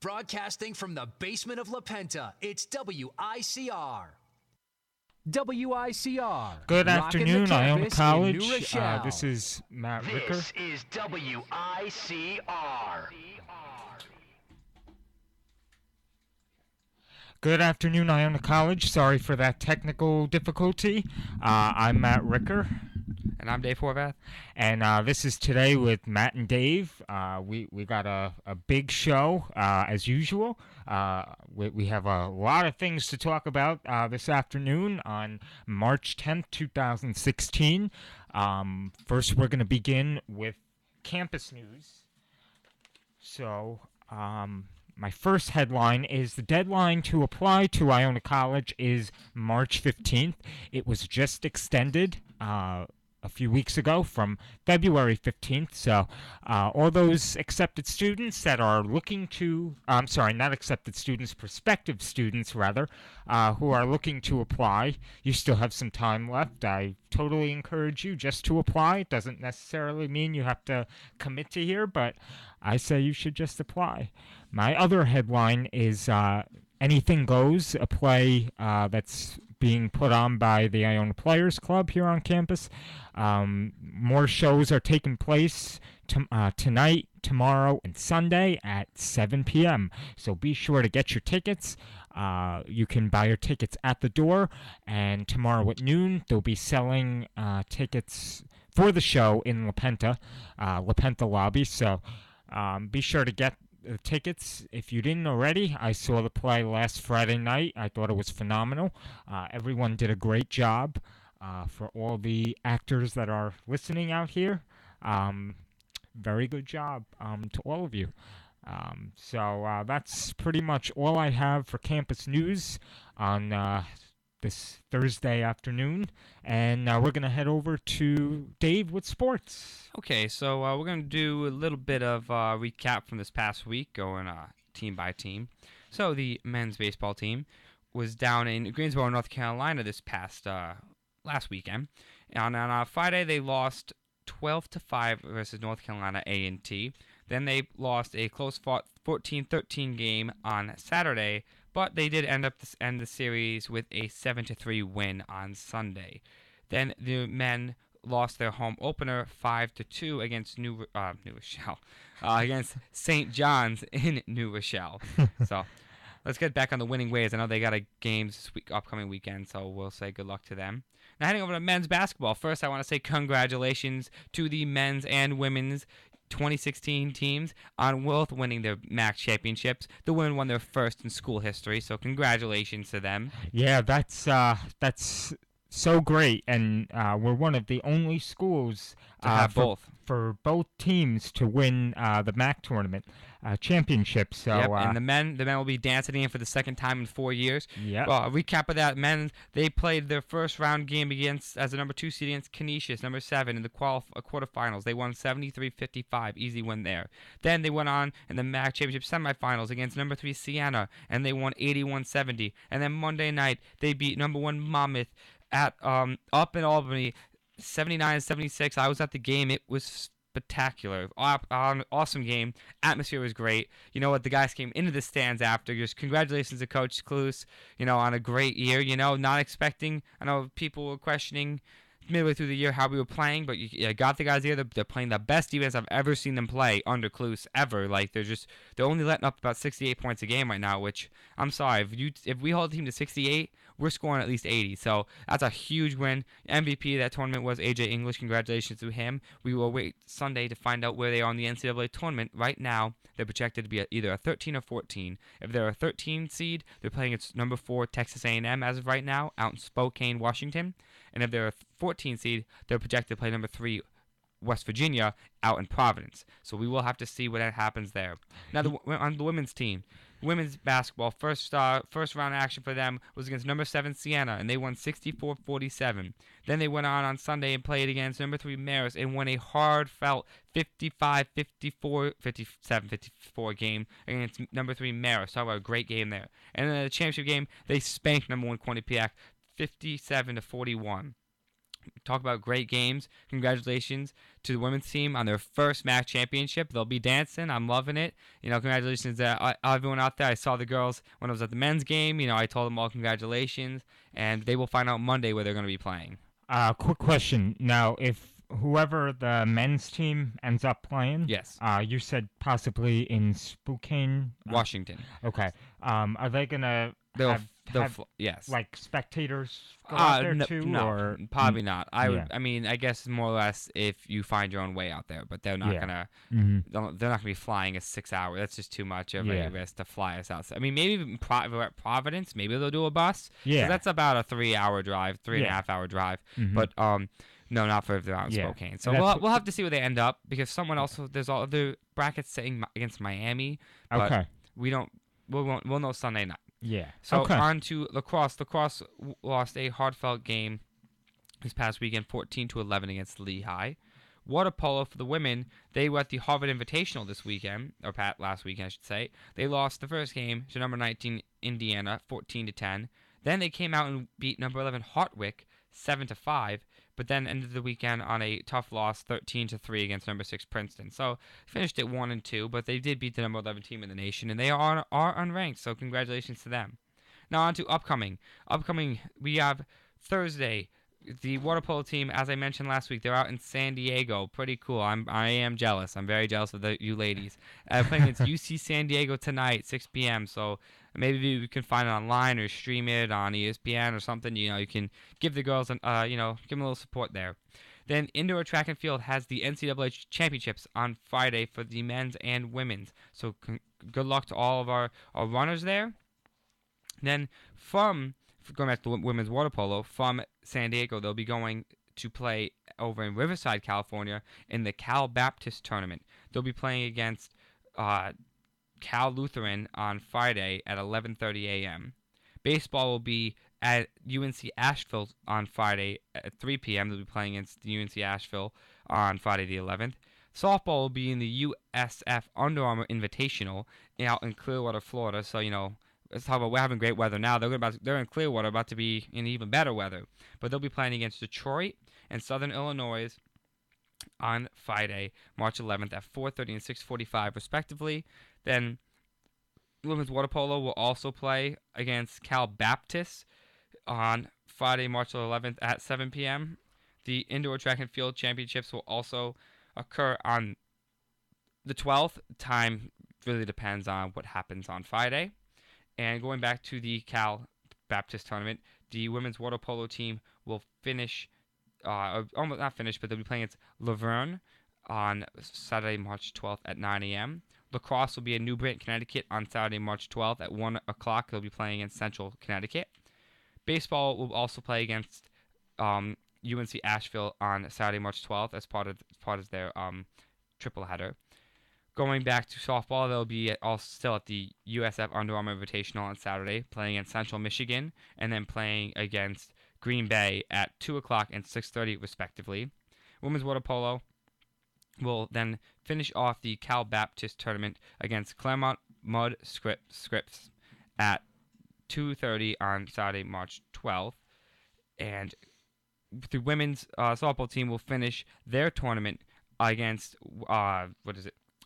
Broadcasting from the basement of La Penta, it's WICR. WICR. Good afternoon, Iona College. This is Matt Ricker. This is WICR. Good afternoon, Iona College. Sorry for that technical difficulty. I'm Matt Ricker. And I'm Dave Horvath. And this is Today with Matt and Dave. We got a big show, as usual. We have a lot of things to talk about this afternoon on March 10th, 2016. First, we're going to begin with campus news. So, my first headline is the deadline to apply to Iona College is March 15th. It was just extended a few weeks ago from February 15th. So all those accepted students that are looking to, not accepted students, prospective students rather, who are looking to apply, you still have some time left. I totally encourage you just to apply. It doesn't necessarily mean you have to commit to here, but I say you should just apply. My other headline is Anything Goes, a play that's being put on by the Iona Players Club here on campus. More shows are taking place tonight, tomorrow, and Sunday at 7 p.m. So be sure to get your tickets. You can buy your tickets at the door, and tomorrow at noon they'll be selling tickets for the show in La Penta lobby. So be sure to get tickets if you didn't already. I saw the play last Friday night. I thought it was phenomenal. Everyone did a great job. For all the actors that are listening out here, very good job to all of you. So that's pretty much all I have for campus news on this Thursday afternoon. And now we're going to head over to Dave with sports. Okay, so we're going to do a little bit of recap from this past week, going team by team. So the men's baseball team was down in Greensboro, North Carolina this past last weekend. And on Friday, they lost 12-5 versus North Carolina A&T. Then they lost a close 14-13 game on Saturday, but they did end the series with a 7-3 win on Sunday. Then the men lost their home opener 5-2 against New Rochelle, against St. John's in New Rochelle. So let's get back on the winning ways. I know they got a games this upcoming weekend, so we'll say good luck to them. Now heading over to men's basketball. First, I want to say congratulations to the men's and women's 2016 teams on both winning their MAC championships. The women won their first in school history, so congratulations to them. Yeah, that's so great, and we're one of the only schools to have for both teams to win the MAC tournament championship. So yep, and the men will be dancing in for the second time in 4 years. Yeah. A recap of that: men, they played their first round game as the number 2 seed against Canisius, number 7 in the quarterfinals. They won 73-55, easy win there. Then they went on in the MAC championship semifinals against number 3 Siena, and they won 81-70. And then Monday night they beat number 1 Monmouth at up in Albany, 79-76. I was at the game. It was spectacular. Awesome game. Atmosphere was great. You know what? The guys came into the stands after. Just congratulations to Coach Cluse, on a great year. Not expecting. I know people were questioning midway through the year how we were playing, but you got the guys here. They're playing the best defense I've ever seen them play under Cluse ever. Like they're only letting up about 68 points a game right now, which I'm sorry, if we hold the team to 68, we're scoring at least 80. So that's a huge win. MVP of that tournament was AJ English. Congratulations to him. We will wait Sunday to find out where they are in the NCAA tournament. Right now, they're projected to be either a 13 or 14. If they're a 13 seed, they're playing its number 4 Texas A&M as of right now, out in Spokane, Washington. And if they're a 14 seed, they're projected to play number 3 West Virginia out in Providence. So we will have to see what happens there. Now, on the women's team, women's basketball, first round action for them was against number 7 Siena, and they won 64-47. Then they went on Sunday and played against number 3 Marist and won a hard-fought 57-54 game against number 3 Marist. Talk about a great game there. And in the championship game, they spanked number 1 Quinnipiac 57-41. Talk about great games. Congratulations to the women's team on their first MAC championship. They'll be dancing. I'm loving it. Congratulations to everyone out there. I saw the girls when I was at the men's game. I told them all congratulations, and they will find out Monday where they're going to be playing. Quick question. Now, if whoever the men's team ends up playing, Yes. You said possibly in Spokane, Washington. Okay. Are they gonna have Yes. like spectators go out there no, too? no, Or probably not. I yeah. I guess more or less if you find your own way out there, but they're not Yeah. gonna. Mhm. They're not gonna be flying a 6 hour. That's just too much of Yeah. a risk to fly us out. I mean, maybe even we're at Providence. Maybe they'll do a bus. 'Cause Yeah. that's about a 3 hour drive, 3.5 hour drive. Mhm. But no, not for if they're out in Yeah. Spokane. So And that's we'll have to see where they end up because someone else. There's all other brackets sitting against Miami. But Okay. we'll know Sunday night. Yeah. So okay. on to lacrosse. Lacrosse lost a heartfelt game this past weekend, 14-11 against Lehigh. Water polo for the women, they were at the Harvard Invitational this weekend, or last weekend, I should say. They lost the first game to number 19 Indiana, 14-10. Then they came out and beat number 11 Hartwick, 7-5. But then ended the weekend on a tough loss, 13-3 against number 6 Princeton. So finished at 1-2, but they did beat the number 11 team in the nation, and they are unranked. So congratulations to them. Now on to upcoming. We have Thursday. The water polo team, as I mentioned last week, they're out in San Diego. Pretty cool. I am jealous. I'm very jealous of you ladies. Playing against UC San Diego tonight, 6 p.m. So maybe you can find it online or stream it on ESPN or something. You can give the girls give them a little support there. Then indoor track and field has the NCAA championships on Friday for the men's and women's. So good luck to all of our runners there. Then going back to women's water polo, from San Diego, they'll be going to play over in Riverside, California, in the Cal Baptist tournament. They'll be playing against Cal Lutheran on Friday at 11:30 a.m. Baseball will be at UNC Asheville on Friday at 3 p.m. They'll be playing against the UNC Asheville on Friday the 11th. Softball will be in the USF Under Armour Invitational out in Clearwater, Florida. So, let's talk about we're having great weather now. They're in Clearwater, about to be in even better weather. But they'll be playing against Detroit and Southern Illinois on Friday, March 11th at 4:30 and 6:45 respectively. Then women's water polo will also play against Cal Baptist on Friday, March 11th at 7 p.m. The indoor track and field championships will also occur on the 12th. Time really depends on what happens on Friday. And going back to the Cal Baptist tournament, the women's water polo team will finish, almost not finish, but they'll be playing against Laverne on Saturday, March 12th at 9 a.m. Lacrosse will be in New Britain, Connecticut on Saturday, March 12th at 1 o'clock. They'll be playing against Central Connecticut. Baseball will also play against UNC Asheville on Saturday, March 12th as part of their triple header. Going back to softball, they'll be still at the USF Under Armour Invitational on Saturday, playing against Central Michigan, and then playing against Green Bay at 2 o'clock and 6:30 respectively. Women's water polo will then finish off the Cal Baptist tournament against Claremont Mud Scripps at 2:30 on Saturday, March 12th. And the women's softball team will finish their tournament against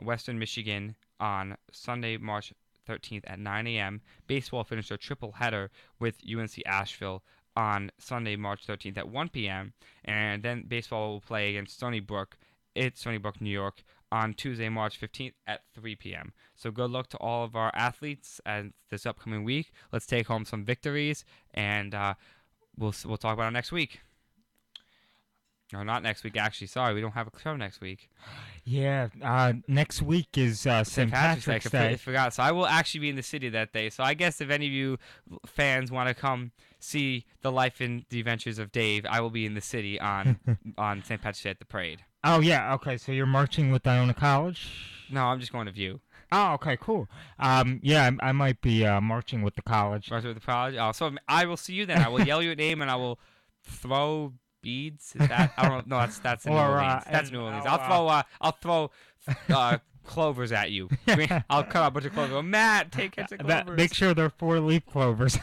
Western Michigan on Sunday, March 13th at 9 a.m. Baseball finished their triple header with UNC Asheville on Sunday, March 13th at 1 p.m. And then baseball will play against Stony Brook, New York, on Tuesday, March 15th at 3 p.m. So good luck to all of our athletes this upcoming week. Let's take home some victories, and we'll talk about it next week. Or not next week, actually. Sorry, we don't have a show next week. Yeah, next week is St. Patrick's Day. I forgot. So I will actually be in the city that day. So I guess if any of you fans want to come see the life and the adventures of Dave, I will be in the city on St. Patrick's Day at the parade. Oh, yeah, okay, so you're marching with Iona College? No, I'm just going to View. Oh, okay, cool. Yeah, I might be marching with the college. Marching with the college? Oh, so I will see you then. I will yell your name and I will throw beads. Is that? I don't know. No, that's in New Orleans. That's New Orleans. I'll throw clovers at you. I'll cut out a bunch of clovers. Go, Matt, take catch the clovers. Make sure they're 4-leaf clovers.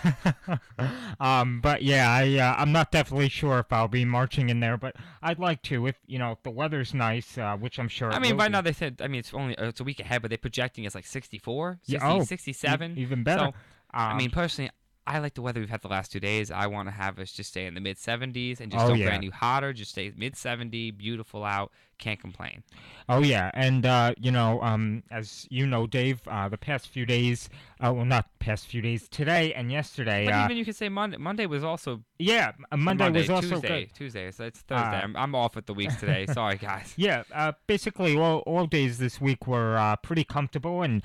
But yeah, I'm not definitely sure if I'll be marching in there, but I'd like to if if the weather's nice, which I'm sure. I mean, right now they said it's a week ahead, but they're projecting it's like 64, 60, 67. Even better. So, I mean, personally, I like the weather we've had the last 2 days. I want to have us just stay in the mid-70s and just don't get any hotter. Just stay mid-70, beautiful out. Can't complain. Oh yeah, and as you know, Dave, the past few days, well, not past few days, today and yesterday. But even you could say Monday. Monday was also. Yeah, Monday was also Tuesday, good. Tuesday, so it's Thursday. I'm off with the weeks today. Sorry, guys. Yeah, basically all days this week were pretty comfortable, and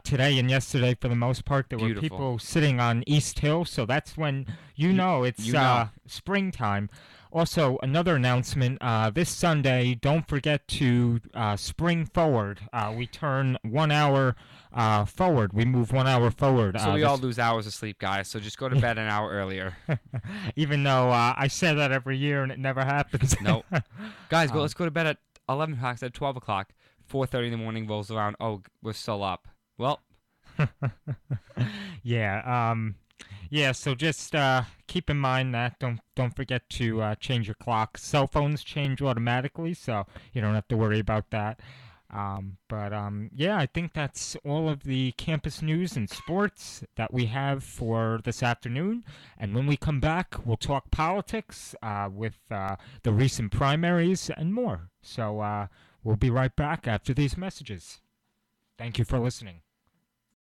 today and yesterday, for the most part, there were people sitting on East Hill, so that's when it's springtime. Also, another announcement, this Sunday, don't forget to spring forward. We turn 1 hour forward. We move 1 hour forward. So we all lose hours of sleep, guys, so just go to bed an hour earlier. Even though I say that every year and it never happens. Nope. Guys, let's go to bed at 11 o'clock instead of 12 o'clock. 4:30 in the morning rolls around. Oh, we're still up. Well. Yeah, yeah, so just keep in mind that don't forget to change your clock. Cell phones change automatically, so you don't have to worry about that. Yeah, I think that's all of the campus news and sports that we have for this afternoon. And when we come back, we'll talk politics with the recent primaries and more. So we'll be right back after these messages. Thank you for listening.